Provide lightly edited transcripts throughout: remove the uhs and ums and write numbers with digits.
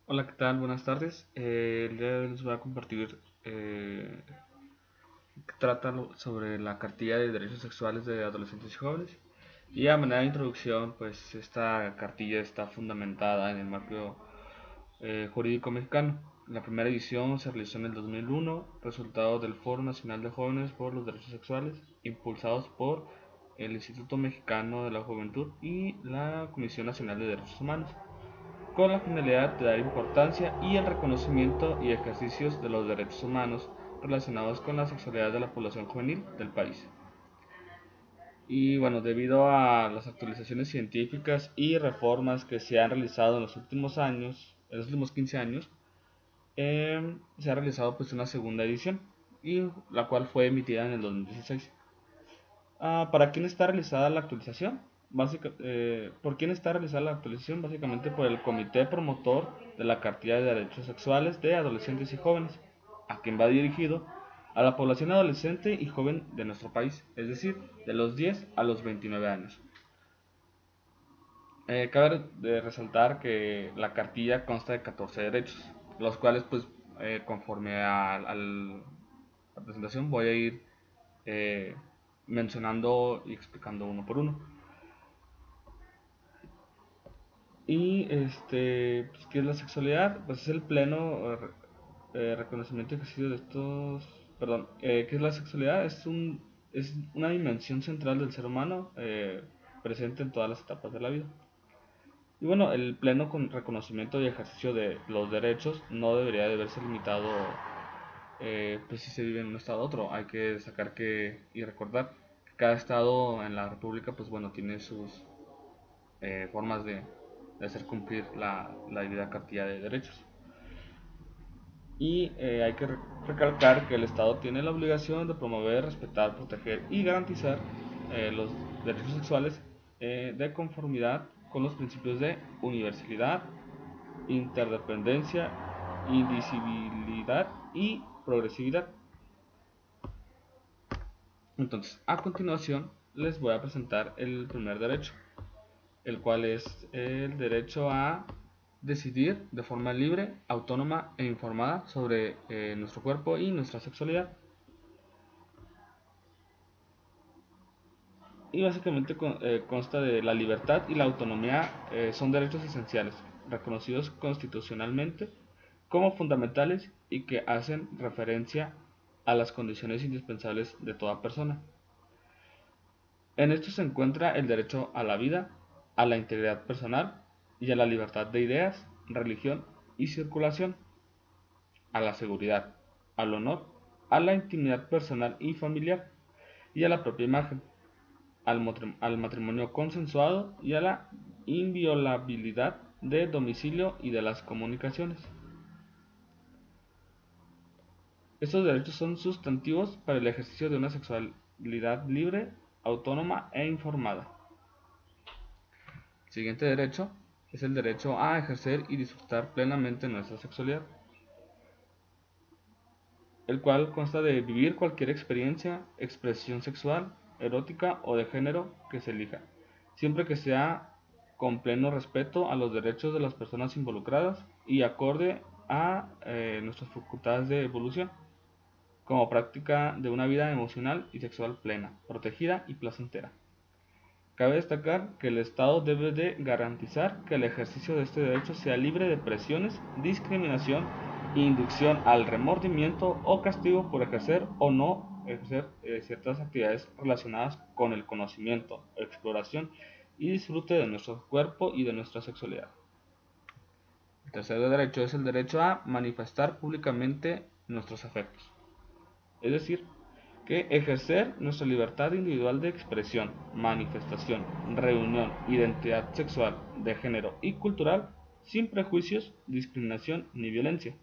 Hola, ¿qué tal? Buenas tardes. El día de hoy les voy a compartir que trata sobre la cartilla de derechos sexuales de adolescentes y jóvenes. Y a manera de introducción, pues esta cartilla está fundamentada en el marco jurídico mexicano. La primera edición se realizó en el 2001, resultado del Foro Nacional de Jóvenes por los Derechos Sexuales, impulsados por el Instituto Mexicano de la Juventud y la Comisión Nacional de Derechos Humanos, con la finalidad de dar importancia y el reconocimiento y ejercicios de los derechos humanos relacionados con la sexualidad de la población juvenil del país. Y bueno, debido a las actualizaciones científicas y reformas que se han realizado en los últimos años, en los últimos 15 años, se ha realizado pues una segunda edición, y la cual fue emitida en el 2016. ¿Para quién está realizada la actualización? ¿Por quién está realizada la actualización? Básicamente por el Comité Promotor de la Cartilla de Derechos Sexuales de Adolescentes y Jóvenes, a quien va dirigido a la población adolescente y joven de nuestro país, es decir, de los 10 a los 29 años. Cabe de resaltar que la cartilla consta de 14 derechos, los cuales pues conforme a la presentación voy a ir eh, mencionando y explicando uno por uno. Y pues, ¿qué es la sexualidad? Pues es el pleno reconocimiento y ejercicio de estos. Perdón, ¿qué es la sexualidad? Es una dimensión central del ser humano, presente en todas las etapas de la vida. Y bueno, el pleno reconocimiento y ejercicio de los derechos no debería de verse limitado, pues si se vive en un estado u otro. Hay que destacar que y recordar que cada estado en la república, pues bueno, tiene sus formas de hacer cumplir la debida cartilla de derechos. Y hay que recalcar que el Estado tiene la obligación de promover, respetar, proteger y garantizar los derechos sexuales de conformidad con los principios de universalidad, interdependencia, indivisibilidad y progresividad. Entonces, a continuación les voy a presentar el primer derecho, el cual es el derecho a decidir de forma libre, autónoma e informada sobre nuestro cuerpo y nuestra sexualidad. Y básicamente consta de la libertad y la autonomía, son derechos esenciales, reconocidos constitucionalmente como fundamentales y que hacen referencia a las condiciones indispensables de toda persona. En esto se encuentra el derecho a la vida, a la integridad personal y a la libertad de ideas, religión y circulación, a la seguridad, al honor, a la intimidad personal y familiar y a la propia imagen, al matrimonio consensuado y a la inviolabilidad de domicilio y de las comunicaciones. Estos derechos son sustantivos para el ejercicio de una sexualidad libre, autónoma e informada. El siguiente derecho es el derecho a ejercer y disfrutar plenamente nuestra sexualidad, el cual consta de vivir cualquier experiencia, expresión sexual, erótica o de género que se elija, siempre que sea con pleno respeto a los derechos de las personas involucradas y acorde a nuestras facultades de evolución, como práctica de una vida emocional y sexual plena, protegida y placentera. Cabe destacar que el Estado debe de garantizar que el ejercicio de este derecho sea libre de presiones, discriminación, inducción al remordimiento o castigo por ejercer o no ejercer ciertas actividades relacionadas con el conocimiento, exploración y disfrute de nuestro cuerpo y de nuestra sexualidad. El tercer derecho es el derecho a manifestar públicamente nuestros afectos, es decir, que ejercer nuestra libertad individual de expresión, manifestación, reunión, identidad sexual, de género y cultural sin prejuicios, discriminación ni violencia.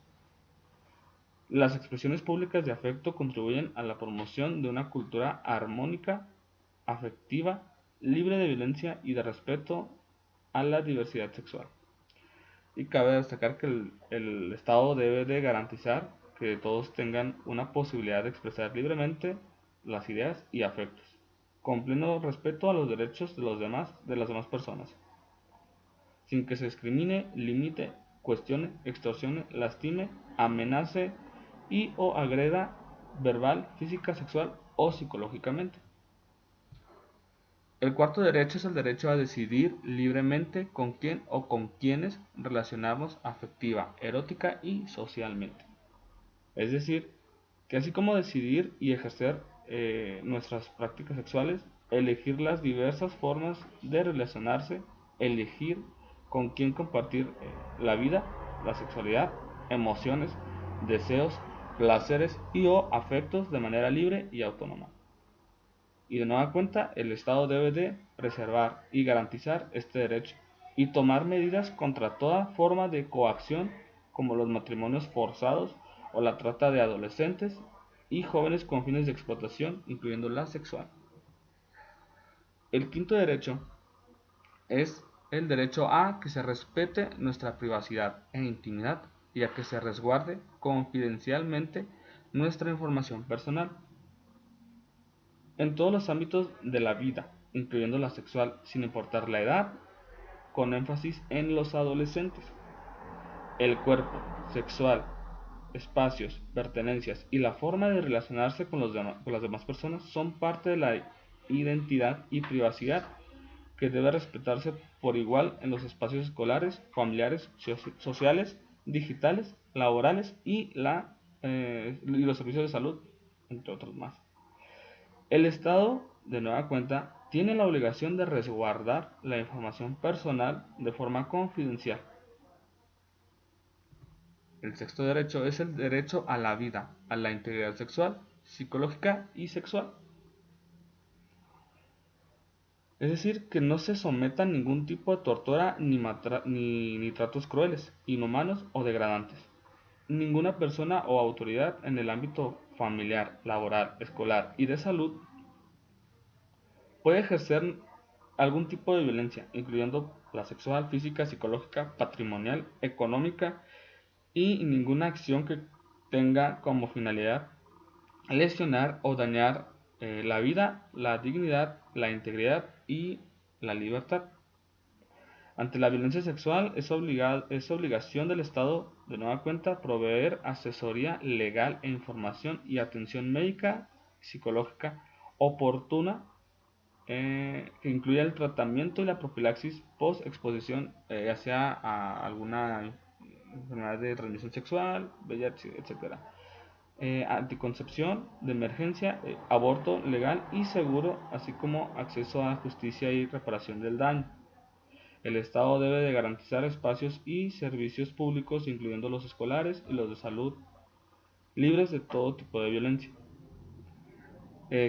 Las expresiones públicas de afecto contribuyen a la promoción de una cultura armónica, afectiva, libre de violencia y de respeto a la diversidad sexual. Y cabe destacar que el Estado debe de garantizar que todos tengan una posibilidad de expresar libremente las ideas y afectos, con pleno respeto a los derechos de las demás personas, sin que se discrimine, limite cuestione, extorsione, lastime, amenace y o agreda verbal, física, sexual o psicológicamente. El cuarto derecho es el derecho a decidir libremente con quién o con quiénes relacionarnos afectiva, erótica y socialmente. Es decir, que así como decidir y ejercer nuestras prácticas sexuales, elegir las diversas formas de relacionarse, elegir con quién compartir la vida, la sexualidad, emociones, deseos, placeres y o afectos de manera libre y autónoma. Y de nueva cuenta, el Estado debe de preservar y garantizar este derecho y tomar medidas contra toda forma de coacción como los matrimonios forzados o la trata de adolescentes y jóvenes con fines de explotación, incluyendo la sexual. El quinto derecho es el derecho a que se respete nuestra privacidad e intimidad y a que se resguarde confidencialmente nuestra información personal en todos los ámbitos de la vida, incluyendo la sexual, sin importar la edad, con énfasis en los adolescentes. El cuerpo, sexual, espacios, pertenencias y la forma de relacionarse con las demás personas son parte de la identidad y privacidad que debe respetarse por igual en los espacios escolares, familiares, sociales, digitales, laborales y los servicios de salud, entre otros más. El Estado, de nueva cuenta, tiene la obligación de resguardar la información personal de forma confidencial. El sexto derecho es el derecho a la vida, a la integridad sexual, psicológica y sexual. Es decir, que no se someta a ningún tipo de tortura ni tratos crueles, inhumanos o degradantes. Ninguna persona o autoridad en el ámbito familiar, laboral, escolar y de salud puede ejercer algún tipo de violencia, incluyendo la sexual, física, psicológica, patrimonial, económica y ninguna acción que tenga como finalidad lesionar o dañar la vida, la dignidad, la integridad y la libertad. Ante la violencia sexual es obligación del Estado, de nueva cuenta, proveer asesoría legal e información y atención médica y psicológica oportuna que incluya el tratamiento y la profilaxis post-exposición, ya sea a alguna enfermedad de transmisión sexual, VIH, etc. Anticoncepción de emergencia, aborto legal y seguro, así como acceso a justicia y reparación del daño. El Estado debe de garantizar espacios y servicios públicos, incluyendo los escolares y los de salud, libres de todo tipo de violencia.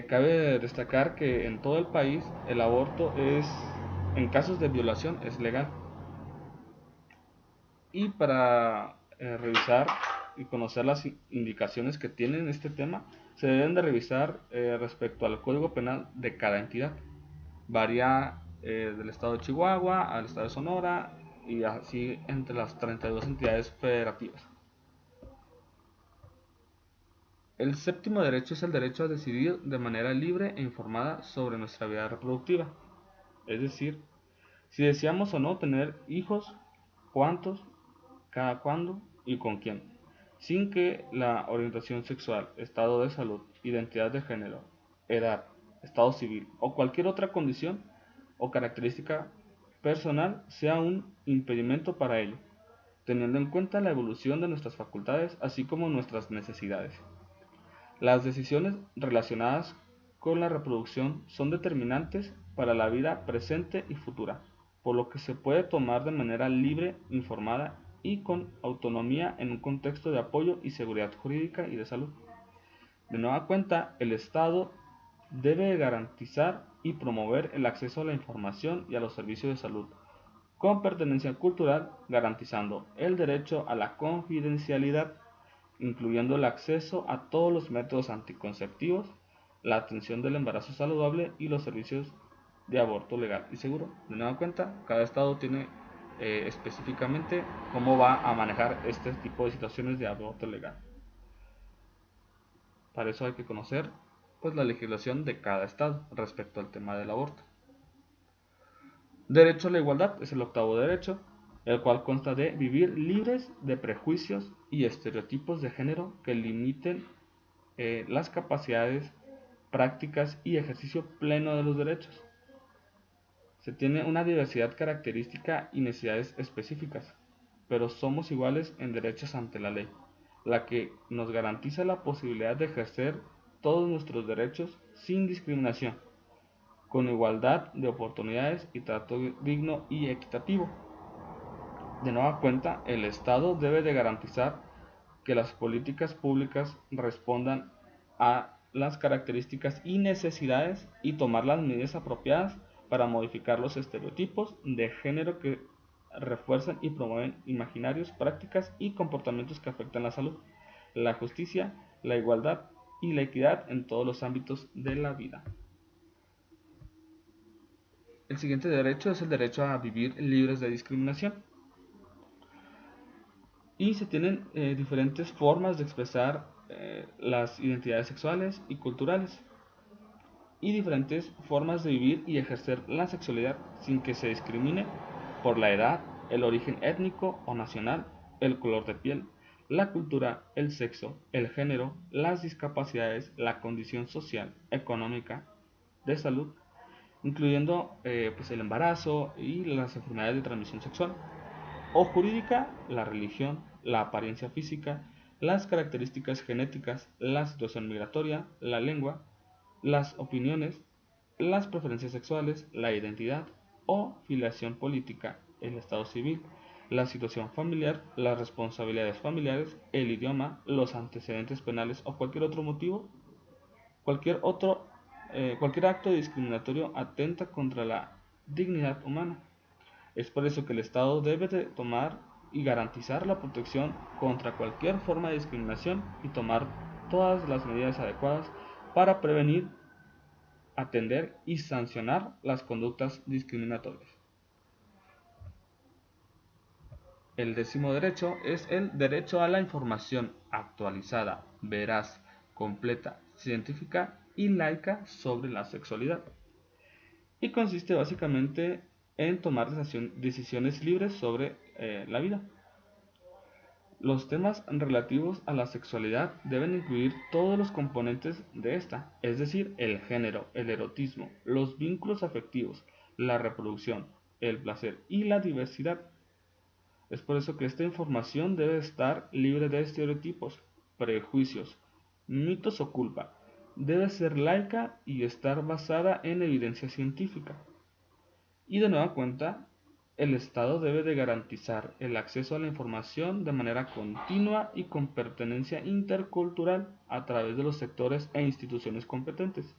Cabe destacar que en todo el país el aborto en casos de violación, es legal. Y para revisar y conocer las indicaciones que tienen este tema, se deben de revisar respecto al Código Penal de cada entidad. Varía del estado de Chihuahua al estado de Sonora y así entre las 32 entidades federativas. El séptimo derecho es el derecho a decidir de manera libre e informada sobre nuestra vida reproductiva. Es decir, si deseamos o no tener hijos, cuántos, cada cuándo y con quién, sin que la orientación sexual, estado de salud, identidad de género, edad, estado civil o cualquier otra condición o característica personal sea un impedimento para ello, teniendo en cuenta la evolución de nuestras facultades así como nuestras necesidades. Las decisiones relacionadas con la reproducción son determinantes para la vida presente y futura, por lo que se puede tomar de manera libre, informada y con autonomía en un contexto de apoyo y seguridad jurídica y de salud. De nueva cuenta, el Estado debe garantizar y promover el acceso a la información y a los servicios de salud, con pertenencia cultural, garantizando el derecho a la confidencialidad, incluyendo el acceso a todos los métodos anticonceptivos, la atención del embarazo saludable y los servicios de aborto legal y seguro. De nueva cuenta, cada estado tiene específicamente cómo va a manejar este tipo de situaciones de aborto legal. Para eso hay que conocer pues la legislación de cada estado respecto al tema del aborto. Derecho a la igualdad es el octavo derecho. el cual consta de vivir libres de prejuicios y estereotipos de género que limiten las capacidades, prácticas y ejercicio pleno de los derechos. Se tiene una diversidad característica y necesidades específicas, pero somos iguales en derechos ante la ley, la que nos garantiza la posibilidad de ejercer todos nuestros derechos sin discriminación, con igualdad de oportunidades y trato digno y equitativo. De nueva cuenta, el Estado debe de garantizar que las políticas públicas respondan a las características y necesidades y tomar las medidas apropiadas para modificar los estereotipos de género que refuerzan y promueven imaginarios, prácticas y comportamientos que afectan la salud, la justicia, la igualdad y la equidad en todos los ámbitos de la vida. El siguiente derecho es el derecho a vivir libres de discriminación. Y se tienen diferentes formas de expresar las identidades sexuales y culturales y diferentes formas de vivir y ejercer la sexualidad sin que se discrimine por la edad, el origen étnico o nacional, el color de piel, la cultura, el sexo, el género, las discapacidades, la condición social, económica, de salud, incluyendo pues el embarazo y las enfermedades de transmisión sexual, o jurídica, la religión, la apariencia física, las características genéticas, la situación migratoria, la lengua, las opiniones, las preferencias sexuales, la identidad o filiación política, el estado civil, la situación familiar, las responsabilidades familiares, el idioma, los antecedentes penales o cualquier otro motivo, cualquier otro, cualquier acto discriminatorio atenta contra la dignidad humana. Es por eso que el Estado debe de tomar y garantizar la protección contra cualquier forma de discriminación y tomar todas las medidas adecuadas para prevenir, atender y sancionar las conductas discriminatorias. El 10º derecho es el derecho a la información actualizada, veraz, completa, científica y laica sobre la sexualidad. Y consiste básicamente en tomar decisiones libres sobre la vida. Los temas relativos a la sexualidad deben incluir todos los componentes de esta, es decir, el género, el erotismo, los vínculos afectivos, la reproducción, el placer y la diversidad. Es por eso que esta información debe estar libre de estereotipos, prejuicios, mitos o culpa. Debe ser laica y estar basada en evidencia científica. Y de nueva cuenta, el Estado debe de garantizar el acceso a la información de manera continua y con pertenencia intercultural a través de los sectores e instituciones competentes,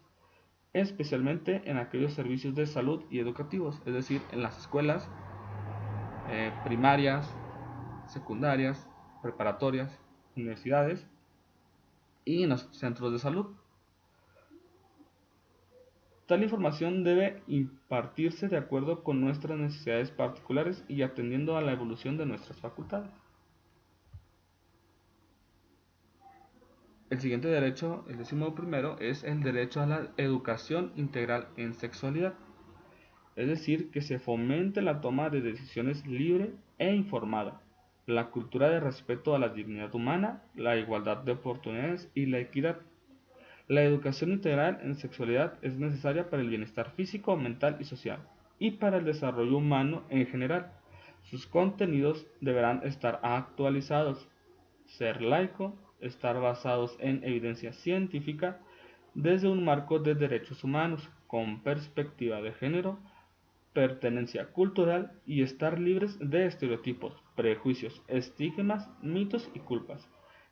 especialmente en aquellos servicios de salud y educativos, es decir, en las escuelas primarias, secundarias, preparatorias, universidades y en los centros de salud. Tal información debe impartirse de acuerdo con nuestras necesidades particulares y atendiendo a la evolución de nuestras facultades. El siguiente derecho, el 11º, es el derecho a la educación integral en sexualidad, es decir, que se fomente la toma de decisiones libre e informada, la cultura de respeto a la dignidad humana, la igualdad de oportunidades y la equidad. La educación integral en sexualidad es necesaria para el bienestar físico, mental y social, y para el desarrollo humano en general. Sus contenidos deberán estar actualizados, ser laico, estar basados en evidencia científica, desde un marco de derechos humanos, con perspectiva de género, pertenencia cultural y estar libres de estereotipos, prejuicios, estigmas, mitos y culpas,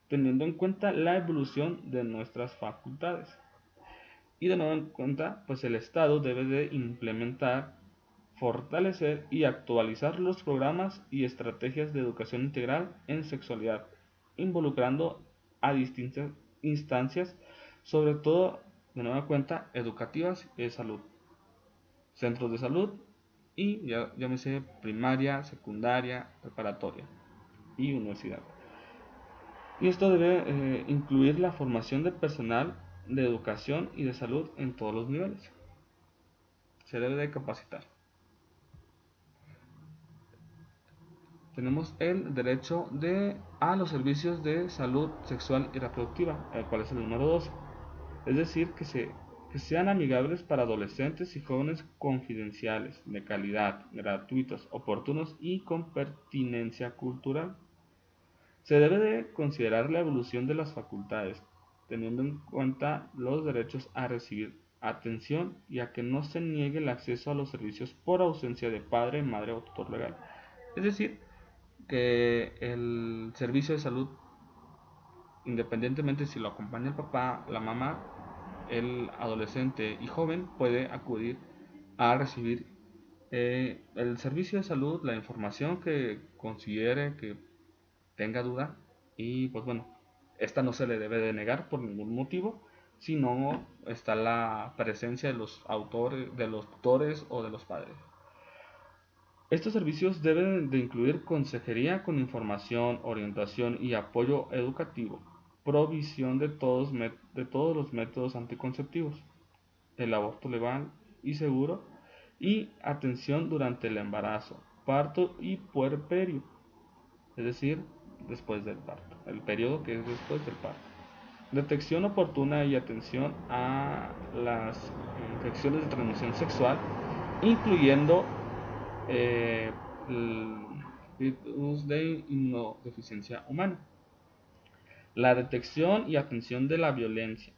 teniendo en cuenta la evolución de nuestras facultades. Y de nuevo en cuenta, pues el Estado debe de implementar, fortalecer y actualizar los programas y estrategias de educación integral en sexualidad, involucrando a distintas instancias, sobre todo de nueva cuenta educativas y de salud, centros de salud y llámese primaria, secundaria, preparatoria y universidad. Y esto debe incluir la formación de personal de educación y de salud en todos los niveles. Se debe de capacitar. tenemos el derecho a los servicios de salud sexual y reproductiva, el cual es el número 12. Es decir, que sean amigables para adolescentes y jóvenes, confidenciales, de calidad, gratuitos, oportunos y con pertinencia cultural. Se debe de considerar la evolución de las facultades, teniendo en cuenta los derechos a recibir atención y a que no se niegue el acceso a los servicios por ausencia de padre, madre o tutor legal. Es decir, que el servicio de salud, independientemente si lo acompaña el papá, la mamá, el adolescente y joven, puede acudir a recibir el servicio de salud, la información que considere que tenga duda, y pues bueno, esta no se le debe de negar por ningún motivo, si no está la presencia de los autores, de los tutores o de los padres. Estos servicios deben de incluir consejería con información, orientación y apoyo educativo, provisión de todos los métodos anticonceptivos, el aborto legal y seguro, y atención durante el embarazo, parto y puerperio, es decir, después del parto, el periodo que es después del parto. Detección oportuna y atención a las infecciones de transmisión sexual, incluyendo eh, el virus de inmunodeficiencia humana. La detección y atención de la violencia.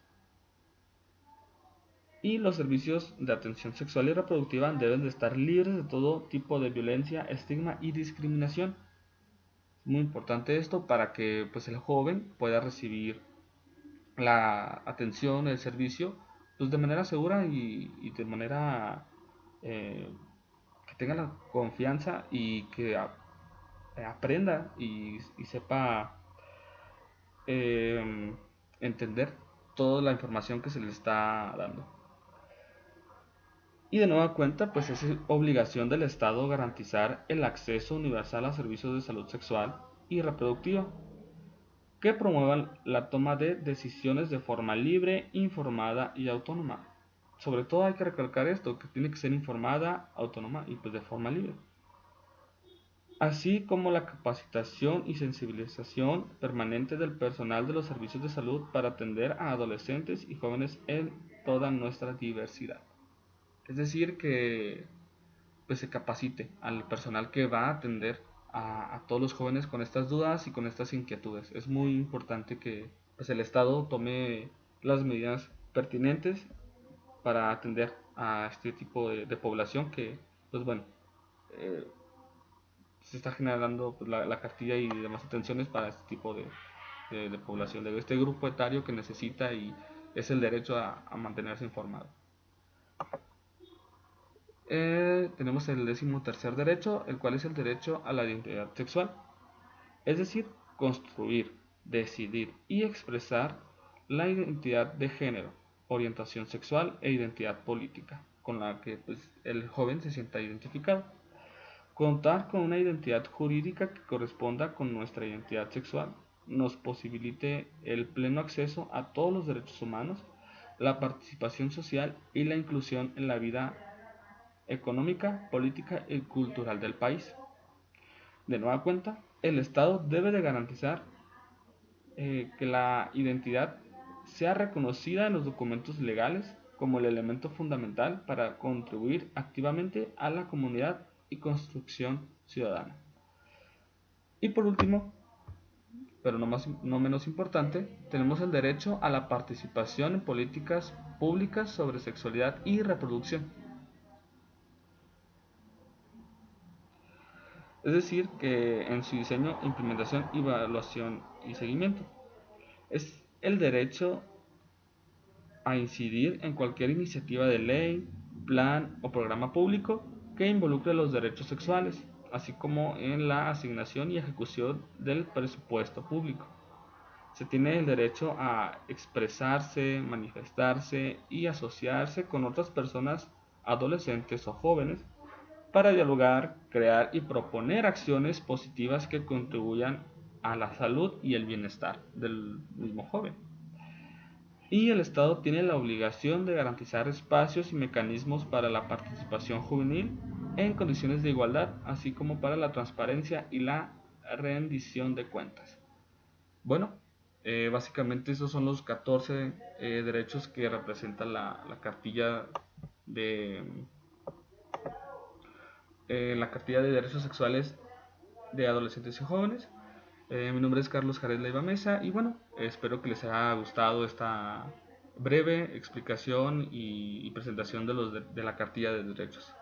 Y los servicios de atención sexual y reproductiva deben de estar libres de todo tipo de violencia, estigma y discriminación. Es muy importante esto para que pues, el joven pueda recibir la atención, el servicio, pues, de manera segura y de manera eh, que tenga la confianza y que aprenda y sepa eh, entender toda la información que se le está dando. Y de nueva cuenta, pues es obligación del Estado garantizar el acceso universal a servicios de salud sexual y reproductiva que promuevan la toma de decisiones de forma libre, informada y autónoma. Sobre todo hay que recalcar esto, que tiene que ser informada, autónoma y pues de forma libre. Así como la capacitación y sensibilización permanente del personal de los servicios de salud para atender a adolescentes y jóvenes en toda nuestra diversidad. Es decir, que pues, se capacite al personal que va a atender a todos los jóvenes con estas dudas y con estas inquietudes. Es muy importante que pues, el Estado tome las medidas pertinentes para atender a este tipo de población que, pues bueno, eh, se está generando pues, la cartilla y demás atenciones para este tipo de población, de este grupo etario que necesita y es el derecho a mantenerse informado. Tenemos el 13º derecho, el cual es el derecho a la identidad sexual, es decir, construir, decidir y expresar la identidad de género, orientación sexual e identidad política, con la que pues, el joven se sienta identificado. Contar con una identidad jurídica que corresponda con nuestra identidad sexual nos posibilite el pleno acceso a todos los derechos humanos, la participación social y la inclusión en la vida económica, política y cultural del país. De nueva cuenta, el Estado debe de garantizar que la identidad sea reconocida en los documentos legales como el elemento fundamental para contribuir activamente a la comunidad y construcción ciudadana. Y por último, pero no menos importante, tenemos el derecho a la participación en políticas públicas sobre sexualidad y reproducción. Es decir, que en su diseño, implementación, evaluación y seguimiento. Es el derecho a incidir en cualquier iniciativa de ley, plan o programa público que involucre los derechos sexuales, así como en la asignación y ejecución del presupuesto público. Se tiene el derecho a expresarse, manifestarse y asociarse con otras personas, adolescentes o jóvenes, para dialogar, crear y proponer acciones positivas que contribuyan a la salud y el bienestar del mismo joven. Y el Estado tiene la obligación de garantizar espacios y mecanismos para la participación juvenil en condiciones de igualdad, así como para la transparencia y la rendición de cuentas. Bueno, básicamente esos son los 14 derechos que representa la cartilla de la cartilla de derechos sexuales de adolescentes y jóvenes. Mi nombre es Carlos Jared Leiva Mesa y bueno, espero que les haya gustado esta breve explicación y presentación de la cartilla de derechos.